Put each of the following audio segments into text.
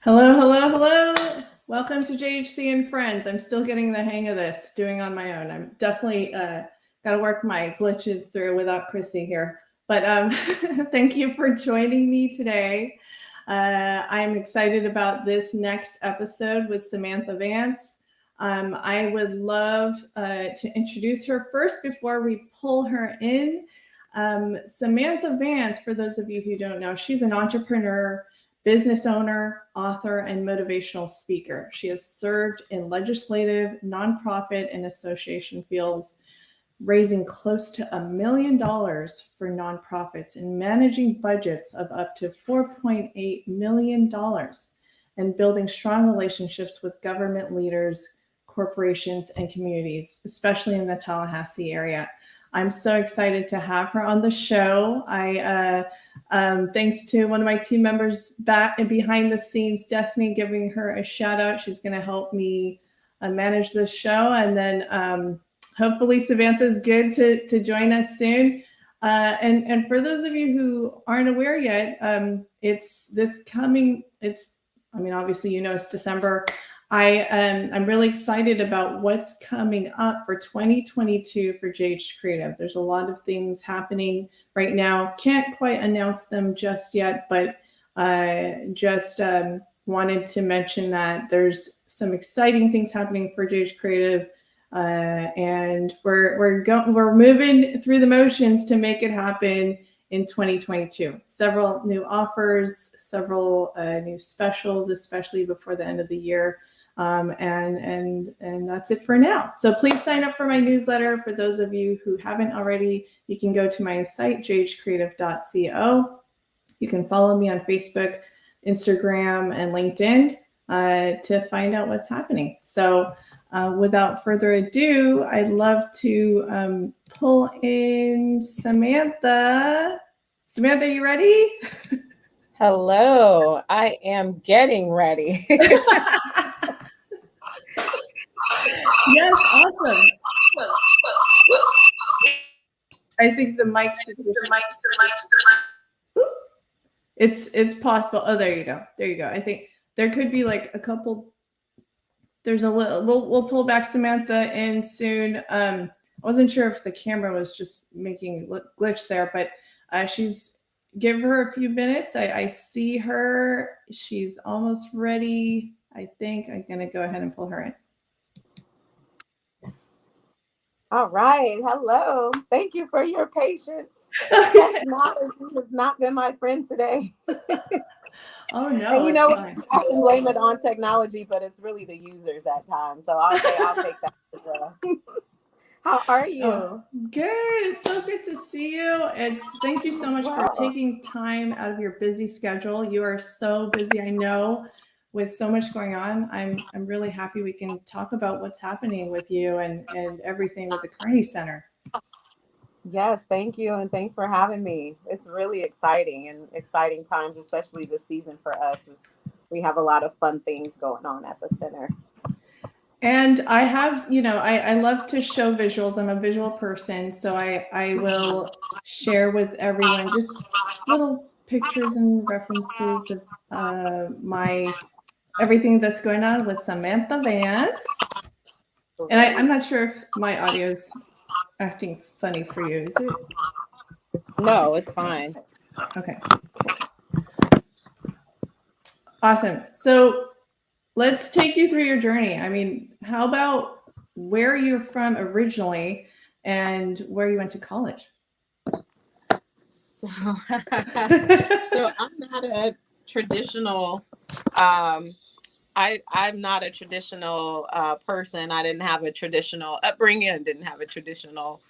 Hello, hello, hello. Welcome to JHC and Friends. I'm still getting the hang of this, doing on my own. I'm definitely got to work my glitches through without Chrissy here. But thank you for joining me today. I'm excited about this next episode with Samantha Vance. I would love to introduce her first before we pull her in. Samantha Vance, for those of you who don't know, she's an entrepreneur, business owner, author, and motivational speaker. She has served in legislative, nonprofit, and association fields, raising close to $1 million for nonprofits and managing budgets of up to $4.8 million and building strong relationships with government leaders, corporations, and communities, especially in the Tallahassee area. I'm so excited to have her on the show. Thanks to one of my team members back and behind the scenes, Destiny, giving her a shout out. She's going to help me manage this show. And then hopefully Samantha's good to join us soon. And for those of you who aren't aware yet, it's obviously, it's December. I'm really excited about what's coming up for 2022 for JH Creative. There's a lot of things happening right now. Can't quite announce them just yet, but just wanted to mention that there's some exciting things happening for JH Creative, and we're moving through the motions to make it happen in 2022. Several new offers, several new specials, especially before the end of the year. And that's it for now. So please sign up for my newsletter. For those of you who haven't already, you can go to my site, jhcreative.co. You can follow me on Facebook, Instagram, and LinkedIn to find out what's happening. So without further ado, I'd love to pull in Samantha. Samantha, are you ready? Hello, I am getting ready. Yes, awesome. I think the mics. It's possible. Oh, there you go. There you go. I think there could be like a couple. There's a little. We'll pull back Samantha in soon. I wasn't sure if the camera was just making glitch there, but she's. Give her a few minutes. I see her. She's almost ready. I think I'm gonna go ahead and pull her in. All right. Hello. Thank you for your patience. Technology has not been my friend today. Oh, no. And I can blame it on technology, but it's really the users at times. So I'll take that as well. How are you? Oh, good. It's so good to see you. Thank you so much for taking time out of your busy schedule. You are so busy, I know, with so much going on. I'm really happy we can talk about what's happening with you and everything with the Kearney Center. Yes, thank you. And thanks for having me. It's really exciting and exciting times, especially this season for us. We have a lot of fun things going on at the center. And I have, I love to show visuals. I'm a visual person. So I will share with everyone just little pictures and references of everything that's going on with Samantha Vance. And I'm not sure if my audio's acting funny for you. Is it? No, it's fine. Okay. Awesome. So let's take you through your journey. I mean, how about where you're from originally and where you went to college? So I'm not a traditional, I'm not a traditional person. I didn't have a traditional upbringing. I didn't have a traditional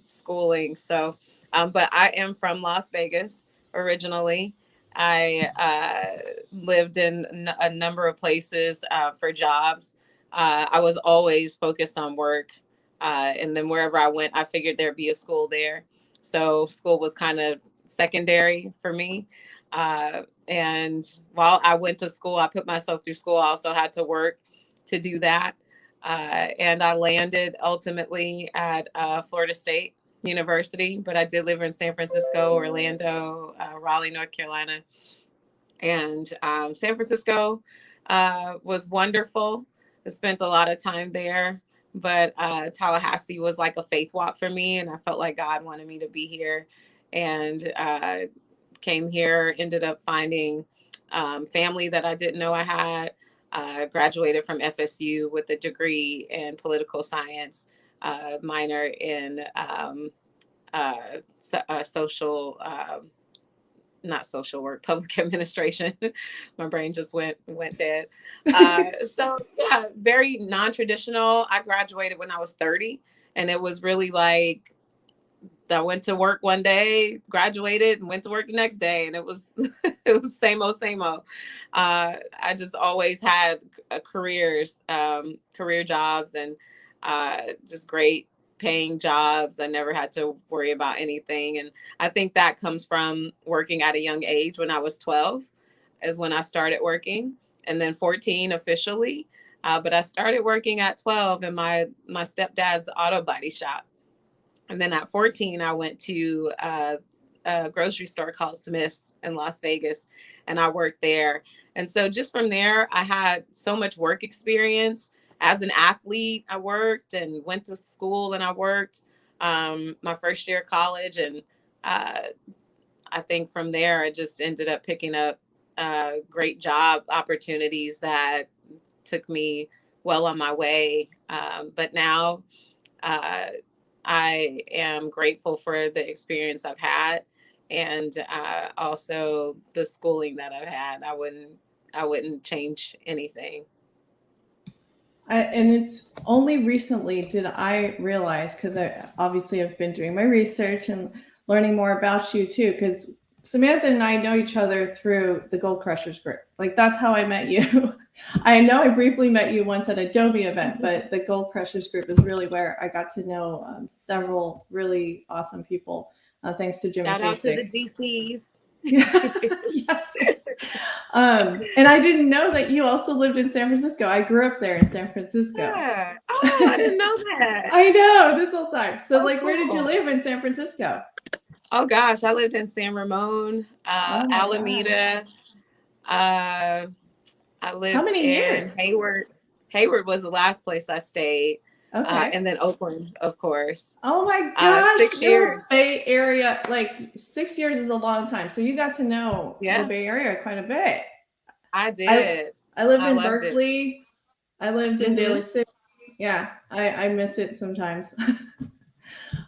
schooling. So, but I am from Las Vegas originally. I lived in a number of places for jobs. I was always focused on work. And then wherever I went, I figured there'd be a school there. So school was kind of secondary for me. And while I went to school, I put myself through school. I also had to work to do that. And I landed ultimately at Florida State University, but I did live in San Francisco, Orlando, Raleigh, North Carolina. And San Francisco was wonderful. I spent a lot of time there, but Tallahassee was like a faith walk for me, and I felt like God wanted me to be here, and came here. Ended up finding family that I didn't know I had. Graduated from FSU with a degree in political science, minor in social. Not social work, public administration. My brain just went dead. So yeah, very non-traditional. I graduated when I was 30, and it was really like I went to work one day, graduated, and went to work the next day, and it was it was same old, same old. I just always had career jobs, and just great paying jobs. I never had to worry about anything, and I think that comes from working at a young age. When I was 12, is when I started working, and then 14 officially. But I started working at 12 in my stepdad's auto body shop. And then at 14, I went to a grocery store called Smith's in Las Vegas, and I worked there. And so just from there, I had so much work experience. As an athlete, I worked and went to school, and I worked my first year of college. And uh, I think from there, I just ended up picking up great job opportunities that took me well on my way. But now, uh, I am grateful for the experience I've had, and also the schooling that I've had. I wouldn't change anything. And it's only recently did I realize, because I obviously have been doing my research and learning more about you too, because Samantha and I know each other through the Gold Crushers group. Like that's how I met you. I know I briefly met you once at a Adobe event, but the Gold Crushers group is really where I got to know several really awesome people, thanks to Jimmy Shout out to the Kasich. GCs. Yes. And I didn't know that you also lived in San Francisco. I grew up there in San Francisco. Yeah. Oh, I didn't know that. I know, this whole time. So, like, cool. where did you live in San Francisco? Oh gosh, I lived in San Ramon, Oh my Alameda. I How lived many in years? Hayward. Hayward was the last place I stayed. Okay. And then Oakland, of course. Oh my gosh, 6 you're years. Bay Area. Like 6 years is a long time. So you got to know the Yeah, Bay Area quite a bit. I did. I lived I in loved it. Berkeley. I lived in hmm Daly City. Yeah, I miss it sometimes.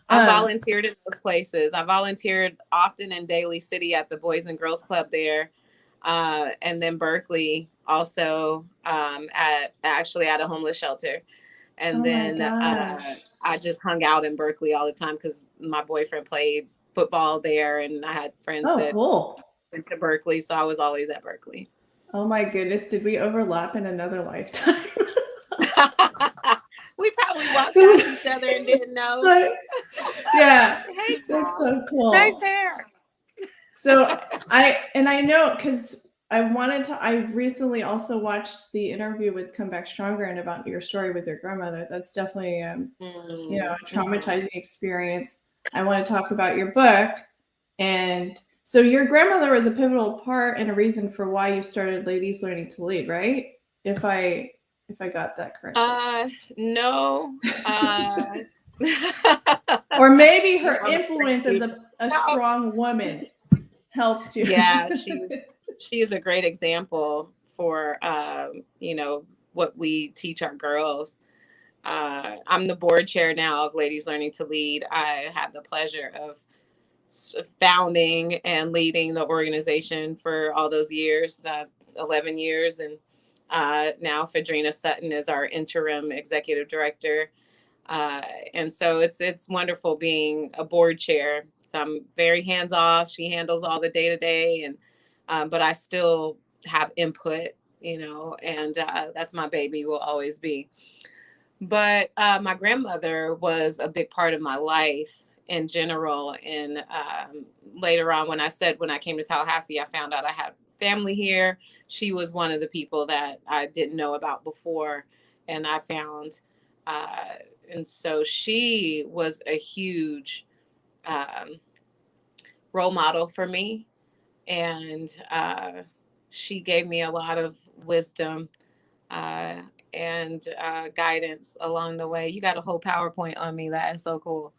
I um, volunteered in those places. I volunteered often in Daly City at the Boys and Girls Club there, and then Berkeley also at a homeless shelter. And oh my then gosh. I just hung out in Berkeley all the time because my boyfriend played football there, and I had friends Oh, that cool. went to Berkeley, so I was always at Berkeley. Oh my goodness, did we overlap in another lifetime? We probably walked past each other and didn't know. So, yeah, Hey, that's girl. so cool. Nice hair. So I know because I recently also watched the interview with Come Back Stronger and about your story with your grandmother. That's definitely a traumatizing experience. I want to talk about your book. And so your grandmother was a pivotal part and a reason for why you started Ladies Learning to Lead, right? If I got that correctly. No. Or maybe her influence as a strong woman helped you. Yeah, she is a great example for what we teach our girls. I'm the board chair now of Ladies Learning to Lead. I have the pleasure of founding and leading the organization for all those years, 11 years. And now Fadrina Sutton is our interim executive director. And so it's wonderful being a board chair. So I'm very hands off. She handles all the day to day, and but I still have input, and that's my baby, will always be. But my grandmother was a big part of my life in general. And later on, when I came to Tallahassee, I found out I had family here. She was one of the people that I didn't know about before, and I found. And so she was a huge um, role model for me. And she gave me a lot of wisdom and guidance along the way. You got a whole PowerPoint on me. That is so cool.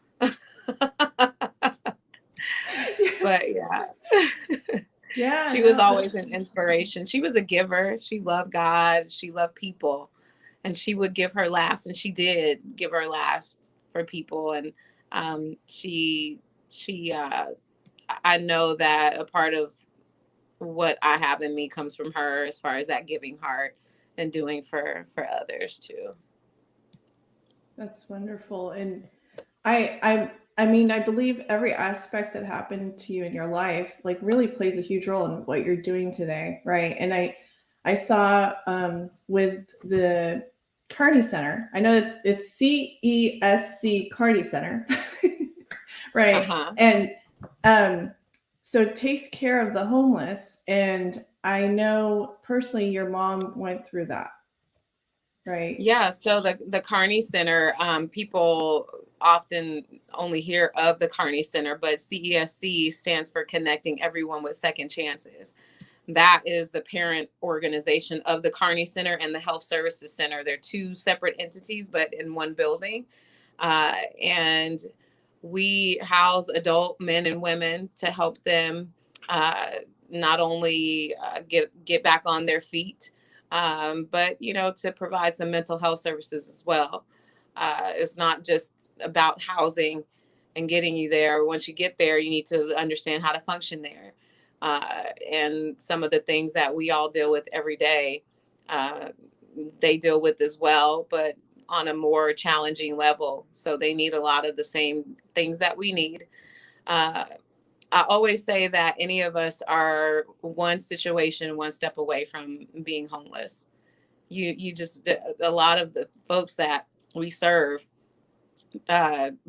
But yeah. Yeah, She was always an inspiration. She was a giver. She loved God. She loved people. And she would give her last. And she did give her last for people. And I know that a part of what I have in me comes from her as far as that giving heart and doing for others too. That's wonderful. And I mean, I believe every aspect that happened to you in your life like really plays a huge role in what you're doing today, right? And I saw with the Kearney Center, I know it's CESC Kearney Center, right? And so it takes care of the homeless. And I know personally your mom went through that, right? Yeah. So the Kearney Center, people often only hear of the Kearney Center, but CESC stands for Connecting Everyone with Second Chances. That is the parent organization of the Kearney Center and the Health Services Center. They're two separate entities, but in one building. And we house adult men and women to help them not only get back on their feet, but, to provide some mental health services as well. It's not just about housing and getting you there. Once you get there, you need to understand how to function there. And some of the things that we all deal with every day, they deal with as well, but on a more challenging level. So they need a lot of the same things that we need. I always say that any of us are one situation, one step away from being homeless. You just, a lot of the folks that we serve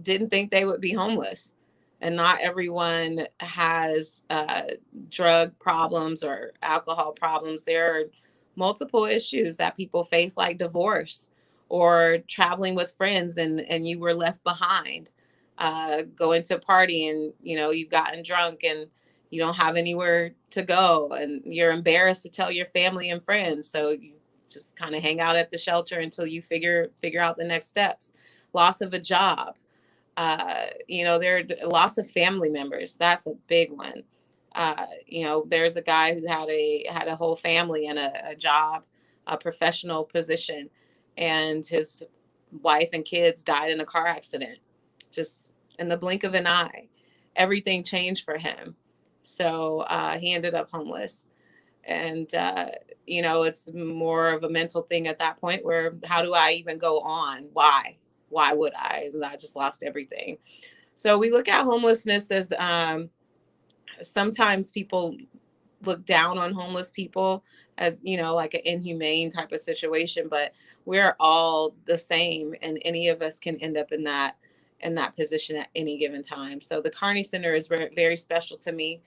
didn't think they would be homeless. And not everyone has drug problems or alcohol problems. There are multiple issues that people face, like divorce or traveling with friends and you were left behind, going to a party and, you've gotten drunk and you don't have anywhere to go and you're embarrassed to tell your family and friends. So you just kind of hang out at the shelter until you figure out the next steps. Loss of a job. There are loss of family members. That's a big one. There's a guy who had a whole family and a job, a professional position, and his wife and kids died in a car accident, just in the blink of an eye. Everything changed for him. So he ended up homeless. And, it's more of a mental thing at that point where how do I even go on? Why would I? I just lost everything. So we look at homelessness as sometimes people look down on homeless people as, like an inhumane type of situation, but we're all the same and any of us can end up in that position at any given time. So the Kearney Center is very, very special to me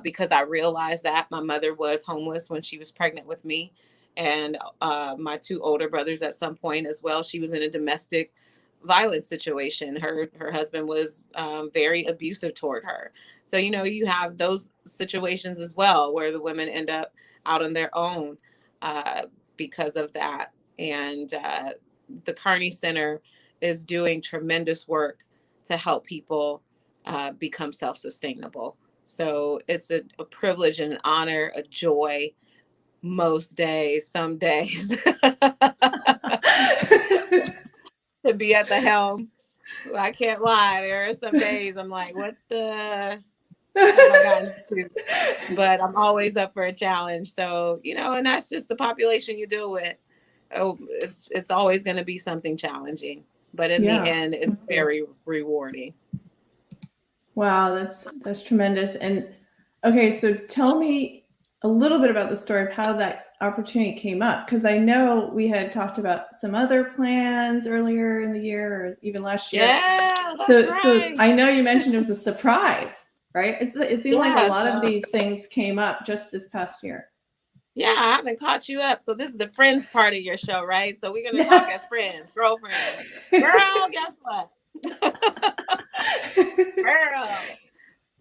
because I realized that my mother was homeless when she was pregnant with me. And my two older brothers at some point as well. She was in a domestic violence situation. Her husband was very abusive toward her. So, you have those situations as well where the women end up out on their own because of that. And the Kearney Center is doing tremendous work to help people become self-sustainable. So it's a privilege and an honor, a joy most days, some days to be at the helm. I can't lie. There are some days I'm like, what the have I gotten to? But I'm always up for a challenge. So, and that's just the population you deal with. Oh, it's always going to be something challenging, but in the end, it's very rewarding. Wow, that's tremendous. And okay, so tell me a little bit about the story of how that opportunity came up, because I know we had talked about some other plans earlier in the year or even last year. Yeah, that's right. So I know you mentioned it was a surprise, right? It seemed like a lot of these things came up just this past year. Yeah, I haven't caught you up. So this is the friends part of your show, right? So we're going to talk as friends, girlfriends. Girl, guess what? Girl.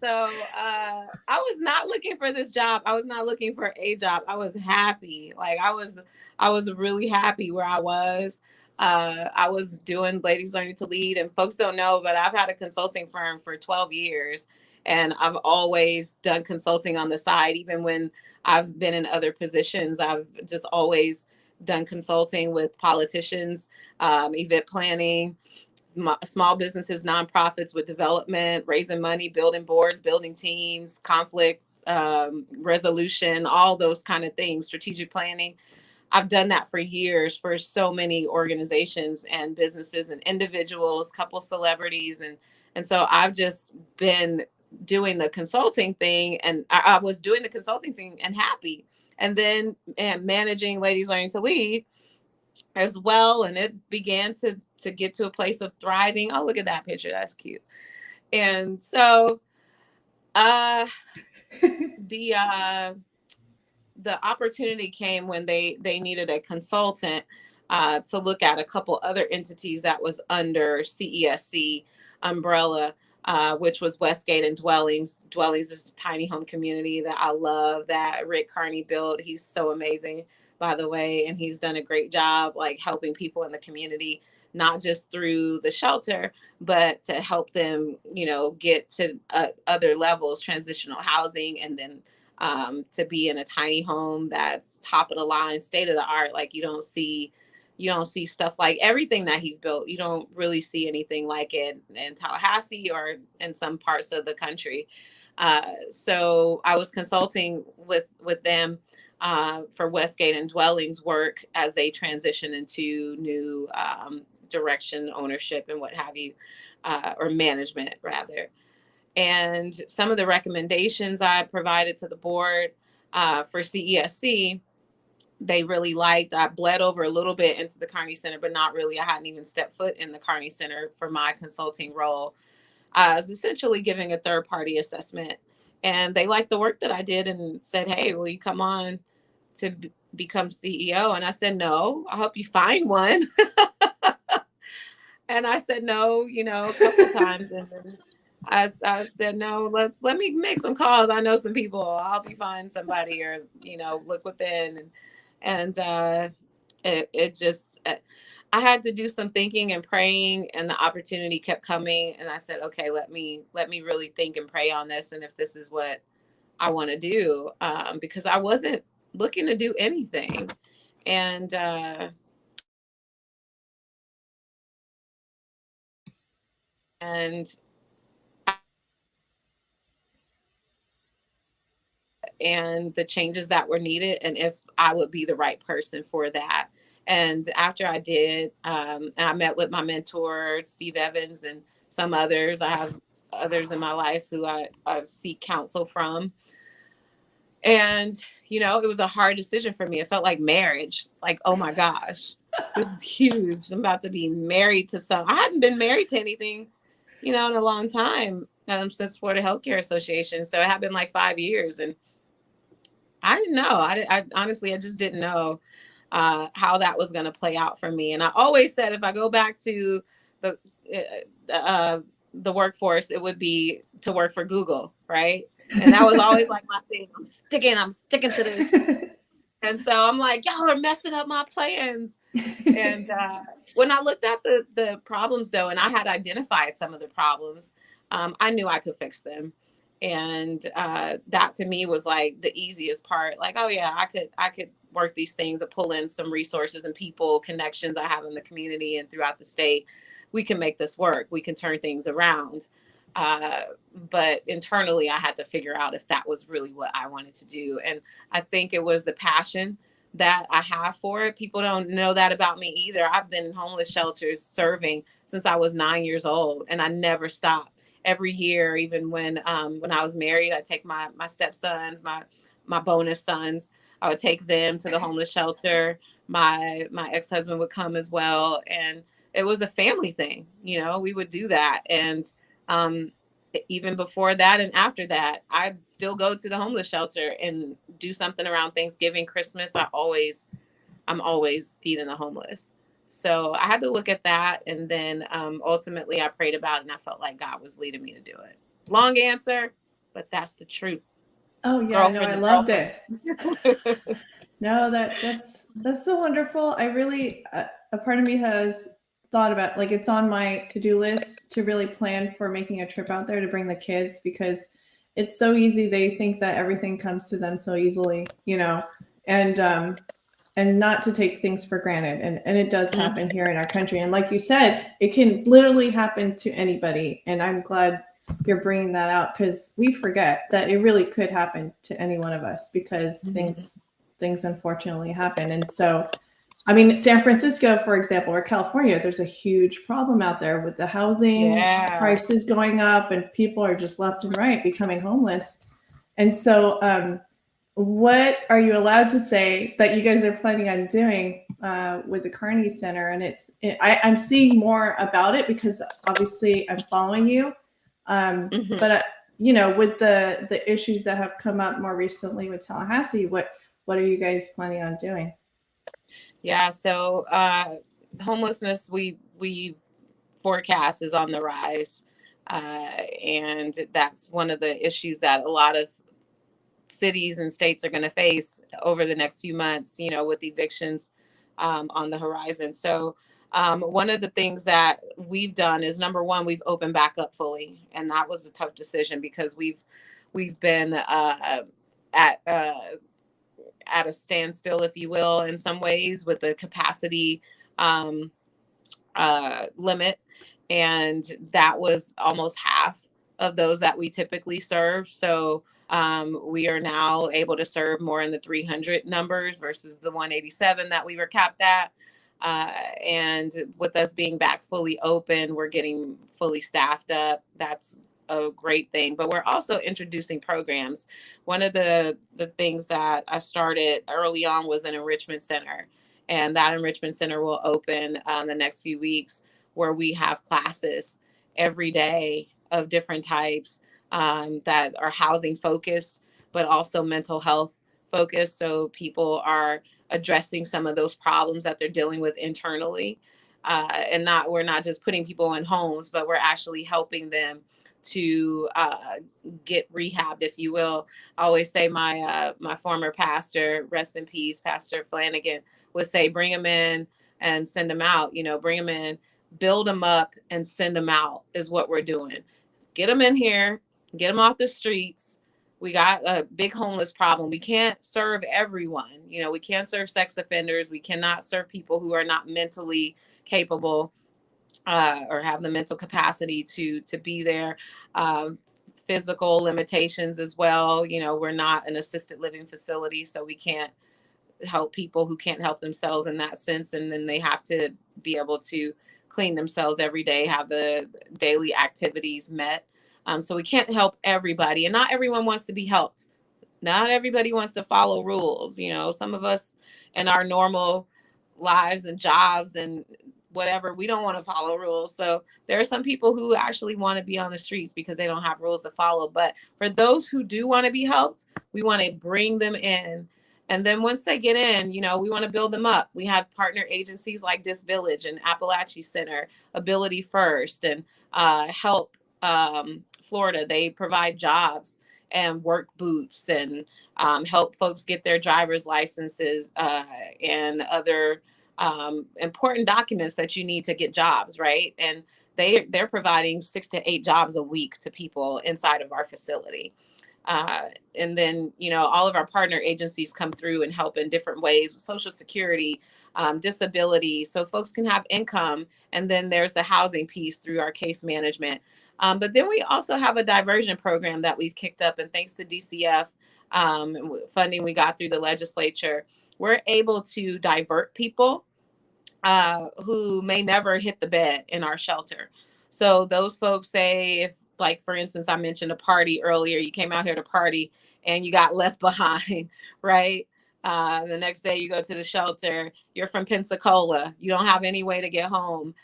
I was not looking for this job. I was not looking for a job. I was happy. Like I was really happy where I was. I was doing Ladies Learning to Lead, and folks don't know, but I've had a consulting firm for 12 years, and I've always done consulting on the side. Even when I've been in other positions, I've just always done consulting with politicians, event planning, small businesses, nonprofits with development, raising money, building boards, building teams, conflicts, resolution, all those kind of things, strategic planning. I've done that for years for so many organizations and businesses and individuals, couple celebrities. And so I've just been doing the consulting thing, and I was doing the consulting thing and happy. And then and managing Ladies Learning to Lead as well, and it began to get to a place of thriving. Oh, look at that picture, that's cute. And so uh the uh the opportunity came when they needed a consultant to look at a couple other entities that was under CESC umbrella, which was Westgate and Dwellings. Dwellings is a tiny home community that I love, that Rick Kearney built. He's so amazing, by the way, and he's done a great job like helping people in the community, not just through the shelter, but to help them, get to other levels, transitional housing, and then to be in a tiny home that's top of the line, state of the art. Like you don't see stuff like everything that he's built. You don't really see anything like it in Tallahassee or in some parts of the country. So I was consulting with them for Westgate and Dwellings work as they transition into new direction, ownership, and what have you, or management rather. And some of the recommendations I provided to the board for CESC, they really liked. I bled over a little bit into the Kearney Center, but not really. I hadn't even stepped foot in the Kearney Center for my consulting role. I was essentially giving a third party assessment, and they liked the work that I did and said, "Hey, will you come on to become CEO?" And I said, "No, I'll help you find one." And I said no, a couple times, and then I said no. Let me make some calls. I know some people. I'll help you find somebody, or look within, and it just I had to do some thinking and praying, and the opportunity kept coming, and I said, okay, let me really think and pray on this, and if this is what I want to do, because I wasn't looking to do anything, and and and the changes that were needed, and if I would be the right person for that. And after I did, and I met with my mentor, Steve Evans, and some others. I have others in my life who I seek counsel from. And, it was a hard decision for me. It felt like marriage. It's like, oh my gosh, this is huge. I'm about to be married to I hadn't been married to anything, in a long time, since Florida Healthcare Association. So it had been like 5 years, and I didn't know. I honestly, I just didn't know how that was going to play out for me. And I always said, if I go back to the the workforce, it would be to work for Google, right? And that was always like my thing. I'm sticking to this. And so I'm like, y'all are messing up my plans. And when I looked at the problems, though, and I had identified some of the problems, I knew I could fix them. And that to me was like the easiest part. Like, oh yeah, I could work these things and pull in some resources and people, connections I have in the community and throughout the state. We can make this work. We can turn things around. Uh, but internally, I had to figure out if that was really what I wanted to do. And I think it was the passion that I have for it. People don't know that about me either. I've been in homeless shelters serving since I was 9 years old, and I never stopped. Every year, even when I was married, I take my stepsons, my bonus sons. I would take them to the homeless shelter. My ex-husband would come as well, and it was a family thing. We would do that, and um, even before that and after that, I'd still go to the homeless shelter and do something around Thanksgiving, Christmas. I'm always feeding the homeless. So I had to look at that. And then ultimately I prayed about it, and I felt like God was leading me to do it. Long answer. but that's the truth. Oh yeah, no, Girlfriend I to loved girlfriend. it. No, that's so wonderful. I really, a part of me has thought about, like, it's on my to-do list to really plan for making a trip out there to bring the kids, because it's so easy. They think that everything comes to them so easily, and not to take things for granted. And it does happen here in our country. And like you said, it can literally happen to anybody. And I'm glad you're bringing that out, because we forget that it really could happen to any one of us, because things unfortunately happen. And so, I mean, San Francisco, for example, or California, there's a huge problem out there with the housing prices going up, and people are just left and right becoming homeless. And so, what are you allowed to say that you guys are planning on doing with the Kearney Center? And I'm seeing more about it because obviously I'm following you. But with the issues that have come up more recently with Tallahassee, what are you guys planning on doing? Yeah, so homelessness we forecast is on the rise, and that's one of the issues that a lot of cities and states are going to face over the next few months, with evictions on the horizon. So one of the things that we've done is, number one, we've opened back up fully, and that was a tough decision because we've been at a standstill, if you will, in some ways with the capacity limit, and that was almost half of those that we typically serve. So we are now able to serve more in the 300 numbers versus the 187 that we were capped at. And with us being back fully open, we're getting fully staffed up. That's a great thing. But we're also introducing programs. One of the things that I started early on was an enrichment center. And that enrichment center will open the next few weeks, where we have classes every day of different types that are housing focused, but also mental health focused. So people are addressing some of those problems that they're dealing with internally. And we're not just putting people in homes, but we're actually helping them to get rehabbed, if you will. I always say my former pastor, rest in peace, Pastor Flanagan, would say, bring them in and send them out. Bring them in, build them up, and send them out is what we're doing. Get them in here, get them off the streets. We got a big homeless problem. We can't serve everyone. We can't serve sex offenders. We cannot serve people who are not mentally capable or have the mental capacity to be there. Physical limitations as well. We're not an assisted living facility, so we can't help people who can't help themselves in that sense. And then they have to be able to clean themselves every day, have the daily activities met. So we can't help everybody, and not everyone wants to be helped. Not everybody wants to follow rules. Some of us in our normal lives and jobs and whatever, we don't want to follow rules. So there are some people who actually want to be on the streets because they don't have rules to follow. But for those who do want to be helped, we want to bring them in. And then once they get in, we want to build them up. We have partner agencies like This Village and Appalachia Center, Ability First, and Help Florida. They provide jobs and work boots and help folks get their driver's licenses and other important documents that you need to get jobs, right? And they're providing 6 to 8 jobs a week to people inside of our facility. And then, all of our partner agencies come through and help in different ways with Social Security, disability, so folks can have income. And then there's the housing piece through our case management. But then we also have a diversion program that we've kicked up, and thanks to DCF funding we got through the legislature, we're able to divert people who may never hit the bed in our shelter. So those folks say, if, like, for instance, I mentioned a party earlier, you came out here to party and you got left behind, right? The next day you go to the shelter, you're from Pensacola, you don't have any way to get home.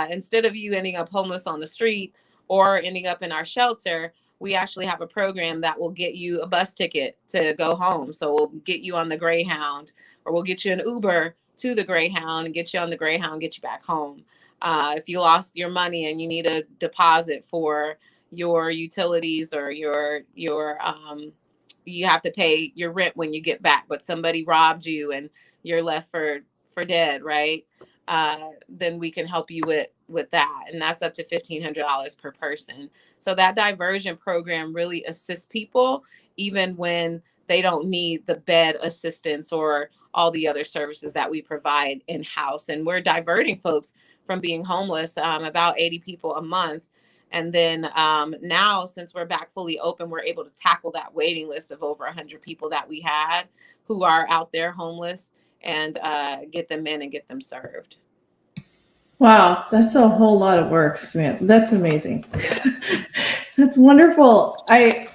Instead of you ending up homeless on the street or ending up in our shelter, we actually have a program that will get you a bus ticket to go home. So we'll get you on the Greyhound, or we'll get you an Uber to the Greyhound and get you on the Greyhound, get you back home. If you lost your money and you need a deposit for your utilities or your you have to pay your rent when you get back, but somebody robbed you and you're left for dead, right? Then we can help you with that, and that's up to $1,500 per person. So that diversion program really assists people even when they don't need the bed assistance or all the other services that we provide in house. And we're diverting folks from being homeless, about 80 people a month. And then now, since we're back fully open, we're able to tackle that waiting list of over 100 people that we had who are out there homeless, and get them in and get them served. Wow, that's a whole lot of work, Samantha. That's amazing. That's wonderful. I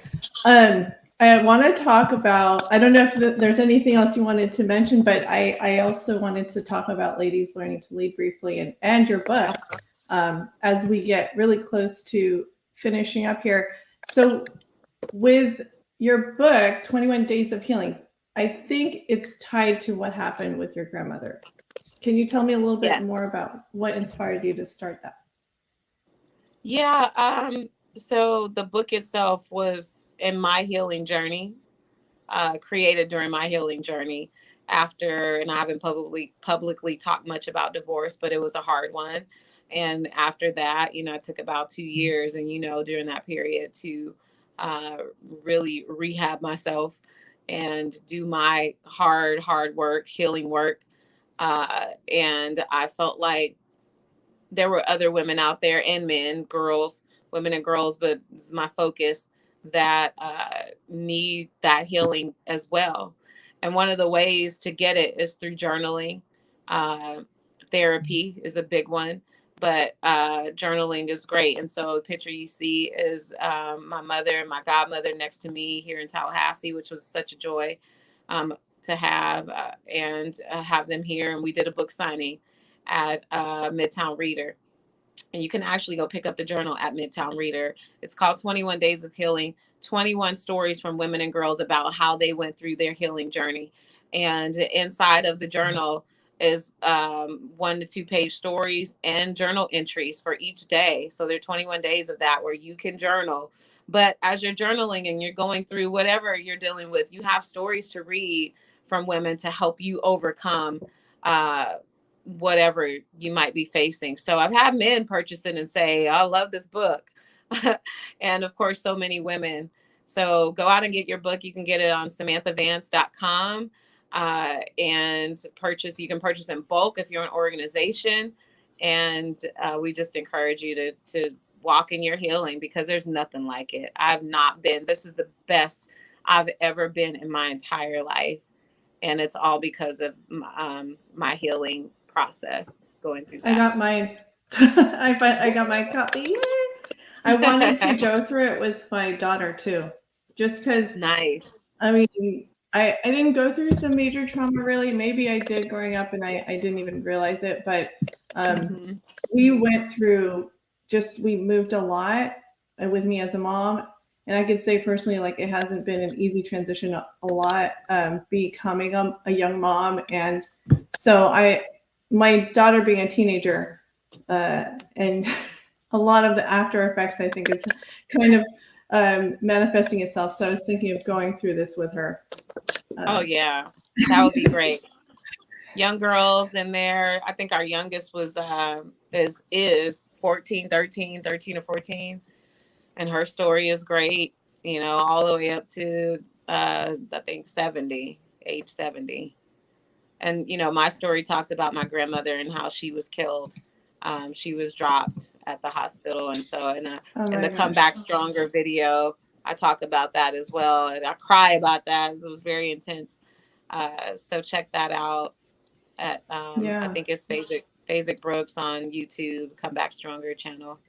want to talk about, I don't know if there's anything else you wanted to mention, but I also wanted to talk about Ladies Learning to Lead briefly, and your book, as we get really close to finishing up here. So with your book, 21 Days of Healing, I think it's tied to what happened with your grandmother. Can you tell me a little bit more about what inspired you to start that? Yeah. So the book itself was in my healing journey, created during my healing journey after, and I haven't publicly talked much about divorce, but it was a hard one. And after that, it took about 2 years, and, during that period to really rehab myself and do my hard work, healing work. And I felt like there were other women out there, and men, girls, women and girls, but it's my focus, that need that healing as well. And one of the ways to get it is through journaling. Therapy is a big one, but journaling is great. And so the picture you see is my mother and my godmother next to me here in Tallahassee, which was such a joy to have, and have them here. And we did a book signing at Midtown Reader. And you can actually go pick up the journal at Midtown Reader. It's called 21 Days of Healing, 21 stories from women and girls about how they went through their healing journey. And inside of the journal is 1 to 2 page stories and journal entries for each day. So there are 21 days of that where you can journal. But as you're journaling and you're going through whatever you're dealing with, you have stories to read from women to help you overcome whatever you might be facing. So I've had men purchase it and say, I love this book. And of course, so many women. So go out and get your book. You can get it on samanthavance.com, and you can purchase in bulk if you're an organization. And we just encourage you to walk in your healing, because there's nothing like it. This is the best I've ever been in my entire life. And it's all because of my healing process, going through that. I got mine. I got my copy. Yay! I wanted to go through it with my daughter too, just because. Nice. I mean, I didn't go through some major trauma really. Maybe I did growing up and I didn't even realize it. But we went through, we moved a lot with me as a mom. And I could say personally, like, it hasn't been an easy transition a lot, becoming a young mom. And so my daughter being a teenager, and a lot of the after effects, I think, is kind of manifesting itself. So I was thinking of going through this with her. Oh yeah, that would be great. Young girls in there. I think our youngest was is 13 or 14. And her story is great, all the way up to, I think, age 70. And, my story talks about my grandmother and how she was killed. She was dropped at the hospital. And so in the Come Back Stronger video, I talk about that as well. And I cry about that. It was very intense. So check that out at, I think it's Phasic Brooks on YouTube, Come Back Stronger channel.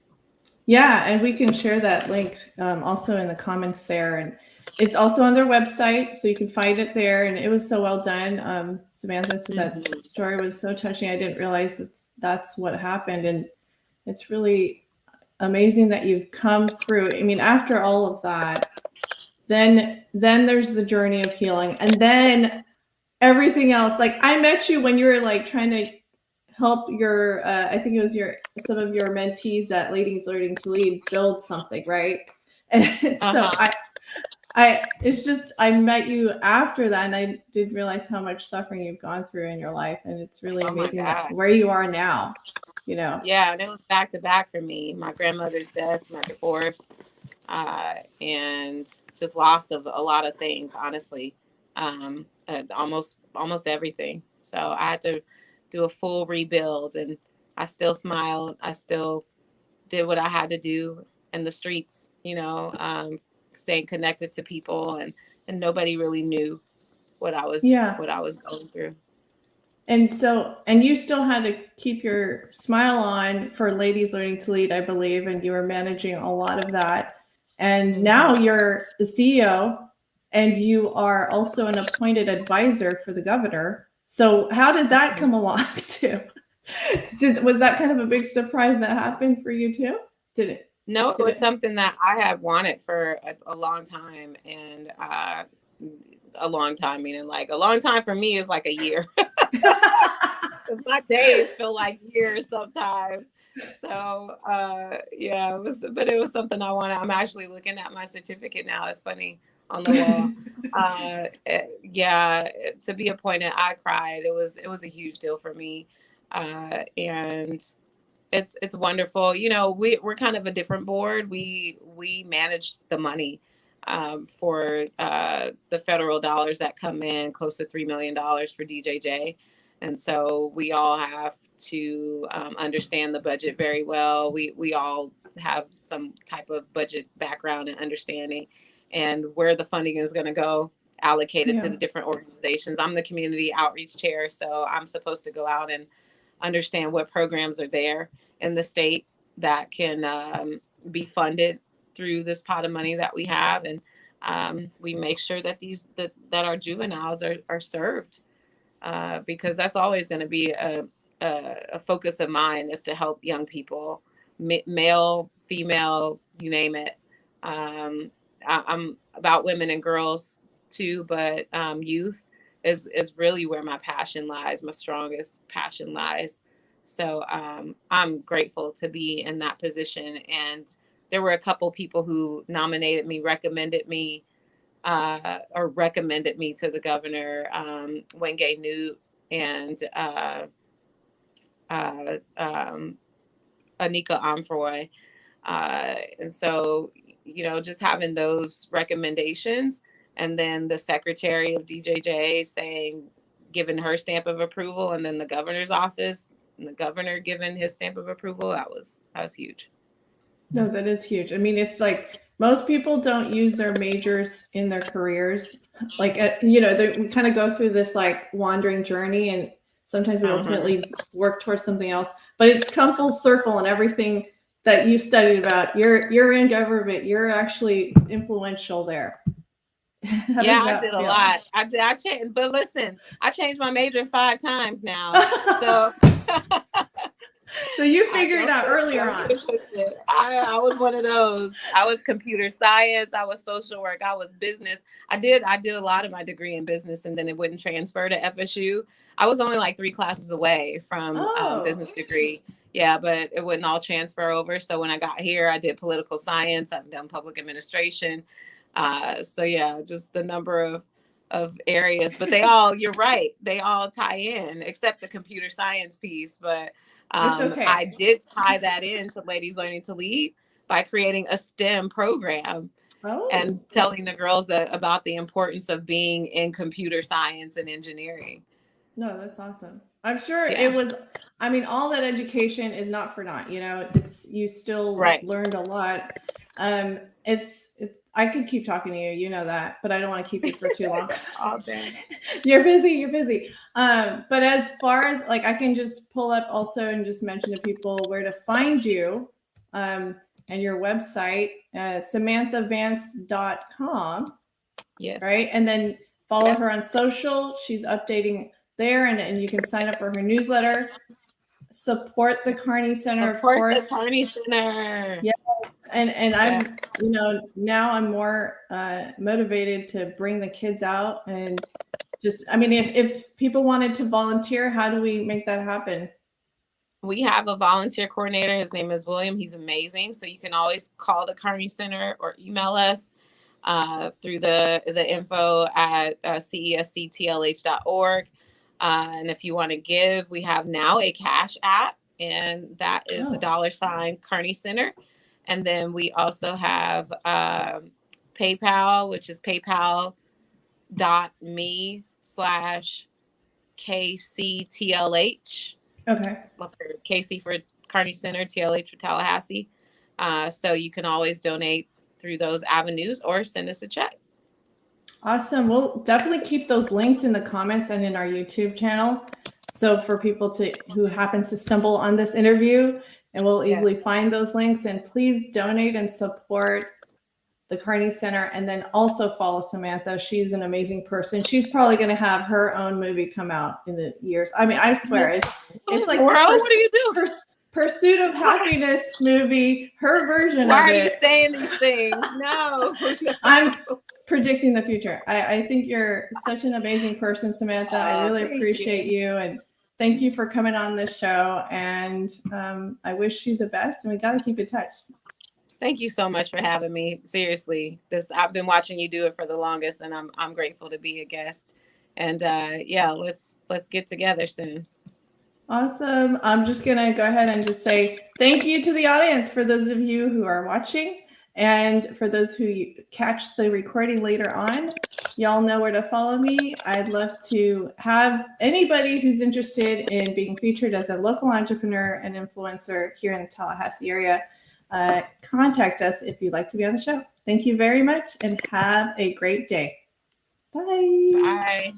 Yeah, and we can share that link also in the comments there. And it's also on their website, so you can find it there. And it was so well done. Samantha said that story was so touching. I didn't realize that's what happened. And it's really amazing that you've come through. I mean, after all of that, then there's the journey of healing. And then everything else. Like, I met you when you were like trying to help your, I think it was some of your mentees at Ladies Learning to Lead build something, right? And so it's just, I met you after that, and I did realize how much suffering you've gone through in your life. And it's really amazing that where you are now, you know? Yeah. And it was back to back for me. My grandmother's death, my divorce, and just loss of a lot of things, honestly. Almost everything. So I had to do a full rebuild, and I still smiled. I still did what I had to do in the streets, staying connected to people, and nobody really knew what I was going through. And so, and you still had to keep your smile on for Ladies Learning to Lead, I believe, and you were managing a lot of that. And now you're the CEO, and you are also an appointed advisor for the governor. So how did that come along too? Was that kind of a big surprise that happened for you too? Did it? No, it was something that I had wanted for a long time. And a long time, meaning like a long time for me is like a year. Because my days feel like years sometimes. So yeah, it was something I wanted. I'm actually looking at my certificate now. It's funny, on the wall. Yeah, to be appointed, I cried. It was a huge deal for me. And it's wonderful. We're kind of a different board. We manage the money for the federal dollars that come in, close to $3 million for DJJ. And so we all have to understand the budget very well. We all have some type of budget background and understanding, and where the funding is going to go, allocated to the different organizations. I'm the community outreach chair, so I'm supposed to go out and understand what programs are there in the state that can be funded through this pot of money that we have. And we make sure that that our juveniles are served, because that's always going to be a focus of mine, is to help young people, male, female, you name it. I'm about women and girls too, but youth is really where my passion lies, my strongest passion lies. So I'm grateful to be in that position. And there were a couple people who nominated me, recommended me to the governor, Wenge Newt and Anika Amfroy. And so, just having those recommendations, and then the secretary of DJJ giving her stamp of approval, and then the governor's office and the governor giving his stamp of approval, that was huge. No, that is huge. I mean, it's like most people don't use their majors in their careers. Like, we kind of go through this like wandering journey, and sometimes we ultimately work towards something else, but it's come full circle, and everything that you studied about, you're in government, you're actually influential there. Yeah, I did a lot. I changed, but listen, I changed my major 5 times now. So so you figured it out earlier on. I was one of those. I was computer science, I was social work, I was business. I did a lot of my degree in business, and then it wouldn't transfer to FSU. I was only like 3 classes away from business degree. Yeah, but it wouldn't all transfer over. So when I got here, I did political science. I've done public administration. So yeah, just the number of areas, but they all, you're right, they all tie in, except the computer science piece. But okay. I did tie that into Ladies Learning to Lead by creating a STEM program and telling the girls about the importance of being in computer science and engineering. No, that's awesome. I'm sure it was, I mean, all that education is not for naught, you still learned a lot. I could keep talking to you, you know that, but I don't want to keep you for too long. All day. You're busy. But as far as like, I can just pull up also and just mention to people where to find you, and your website, SamanthaVance.com. Yes. Right. And then follow her on social. She's updating there, and you can sign up for her newsletter. Support the Kearney Center, of course. The Kearney Center. Yeah. And I'm, now I'm more motivated to bring the kids out, and just, I mean, if people wanted to volunteer, how do we make that happen? We have a volunteer coordinator. His name is William. He's amazing. So you can always call the Kearney Center or email us through the info at cesctlh.org. And if you want to give, we have now a Cash app, and that is the $ Kearney Center. And then we also have PayPal, which is paypal.me/KCTLH. Okay. KC for Kearney Center, TLH for Tallahassee. So you can always donate through those avenues or send us a check. Awesome. We'll definitely keep those links in the comments and in our YouTube channel. So for people who happens to stumble on this interview, and we'll easily find those links. And please donate and support the Kearney Center, and then also follow Samantha. She's an amazing person. She's probably going to have her own movie come out in the years. I mean, I swear it's like, what do you do? Pursuit of Happiness movie, her version of it. Why are you saying these things? No. I'm predicting the future. I think you're such an amazing person, Samantha. I really appreciate you. And thank you for coming on this show. And I wish you the best, and we got to keep in touch. Thank you so much for having me. Seriously, I've been watching you do it for the longest, and I'm grateful to be a guest. And let's get together soon. Awesome. I'm just gonna go ahead and just say thank you to the audience, for those of you who are watching, and for those who catch the recording later on. Y'all know where to follow me. I'd love to have anybody who's interested in being featured as a local entrepreneur and influencer here in the Tallahassee area. Contact us if you'd like to be on the show. Thank you very much, and have a great day. Bye. Bye.